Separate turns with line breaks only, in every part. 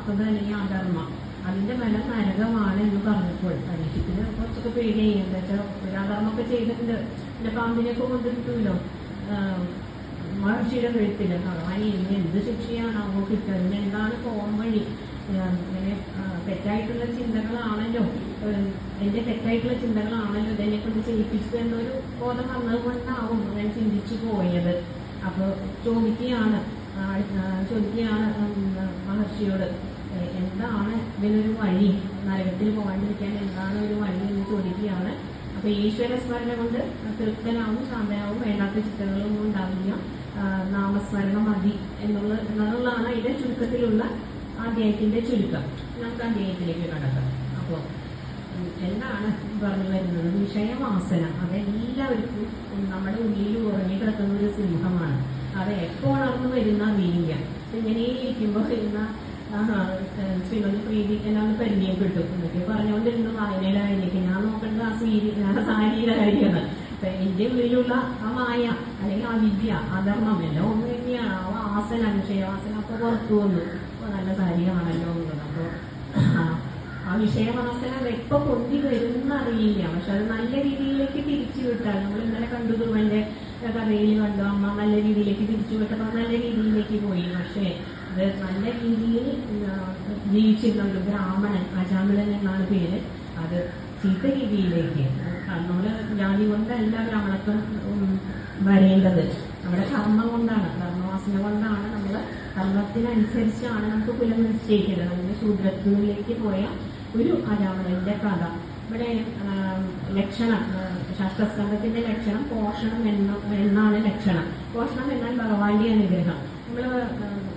യഥാർത്ഥത അല്ലെങ്കിൽ അധർമ്മം അതിന്റെ ഫലം നരകമാണ് എന്ന് പറഞ്ഞപ്പോൾ പരീക്ഷത്തിന് കുറച്ചൊക്കെ പേടിയായി. എന്താ വെച്ചാൽ ഒരു അധർമ്മമൊക്കെ ചെയ്തിട്ടുണ്ട്, പിന്നെ പാമ്പിനെയൊക്കെ കൊണ്ടിട്ടുണ്ടല്ലോ മഹർഷിയുടെ കഴുത്തില്. ഭഗവാൻ ഇനി എന്ത് ശിക്ഷയാണ് അങ്ങോട്ട് കിട്ടുക, അതിന് എന്താണ് പോകാൻ വഴി? ഇങ്ങനെ തെറ്റായിട്ടുള്ള ചിന്തകളാണല്ലോ, എന്റെ തെറ്റായിട്ടുള്ള ചിന്തകളാണല്ലോ ഇതെന്നെ കൊണ്ട് ചെയ്യിപ്പിച്ചത് എന്നൊരു ബോധം വന്നത് കൊണ്ടാവും ഞാൻ ചിന്തിച്ചു പോയത്. അപ്പൊ ചോദിക്കുകയാണ് മഹർഷിയോട്, എന്താണ് ഇതിനൊരു വഴി, നരകത്തിൽ പോകാണ്ടിരിക്കാൻ എന്താണ് ഒരു വഴി എന്ന് ചോദിക്കുകയാണ്. അപ്പൊ ഈശ്വര സ്മരണ കൊണ്ട് തൃപ്തനാവും, ശാന്തനാവും, വേണ്ടാത്ത ചിന്തകളൊന്നും ഉണ്ടാവില്ല, നാമസ്മരണം മതി എന്നുള്ളതാണ് ഇതിന്റെ ചുരുക്കത്തിലുള്ള അധ്യായത്തിന്റെ ചുരുക്കം. നമുക്ക് അധ്യായത്തിലേക്ക് കടക്കാം. അപ്പോൾ എന്താണ് പറഞ്ഞു വരുന്നത്? വിഷയവാസന അതെല്ലാവർക്കും നമ്മുടെ ഉള്ളിൽ ഉറങ്ങി കിടക്കുന്ന ഒരു സിംഹമാണ്. അത് എപ്പോൾ ഉണർന്നു വരുന്ന അറിയില്ല. ഇങ്ങനെ ഇരിക്കുമ്പോൾ വരുന്ന ശ്രീമതി പ്രീതി എന്നാണ് പരിചയപ്പെട്ടു എന്നൊക്കെ പറഞ്ഞുകൊണ്ടിരുന്ന വായനയുടെ കാര്യമൊക്കെ ഞാൻ നോക്കേണ്ടത് ആ സാരിയുടെ കാര്യമാണ്. അപ്പൊ എന്റെ ഉള്ളിലുള്ള ആ മായ അല്ലെങ്കിൽ ആ വിദ്യ അധർമ്മം എല്ലാം ഒന്ന് തന്നെയാണ്. ആ വാസന, വിഷയവാസന അപ്പൊ പുറത്തു വന്നു. അപ്പൊ നല്ല സാരിയാണല്ലോ എന്നുള്ളത്. അപ്പൊ ആ വിഷയവാസന എപ്പോ പൊന്തി വരുന്ന അറിയില്ല. പക്ഷെ അത് നല്ല രീതിയിലേക്ക് തിരിച്ചു വിട്ടാൽ, നമ്മൾ ഇന്നലെ കണ്ടു ധ്രുവന്റെ കഥയിൽ കണ്ടു, അമ്മ നല്ല രീതിയിലേക്ക് തിരിച്ചു വിട്ടപ്പോൾ നല്ല രീതിയിലേക്ക് പോയി. പക്ഷേ അത് നല്ല രീതിയിൽ ജീവിച്ചിരുന്ന ഒരു ബ്രാഹ്മണൻ, അജാമിളൻ എന്നാണ് പേര്, അത് ചീത്ത രീതിയിലേക്ക്, നമ്മള് ജാതി കൊണ്ടല്ല ബ്രാഹ്മണത്വം വരേണ്ടത്, നമ്മുടെ കർമ്മം കൊണ്ടാണ്, കർമ്മവാസന കൊണ്ടാണ്, നമ്മള് കർമ്മത്തിനനുസരിച്ചാണ് നമുക്ക് കുലം നിശ്ചയിക്കേണ്ടത്. നമ്മുടെ ശൂദ്രത്വത്തിലേക്ക് പോയ ഒരു അജാമിളന്റെ കഥ. ഇവിടെ ലക്ഷണം, ശാസ്ത്രസ്കന്ധത്തിന്റെ ലക്ഷണം പോഷണം എന്നാണ് ലക്ഷണം. പോഷണം എന്നാൽ ഭഗവാന്റെ അനുഗ്രഹം. നമ്മള്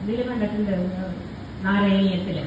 ഇതിൽ കണ്ടിട്ടുണ്ട് നാരായണീയത്തില്.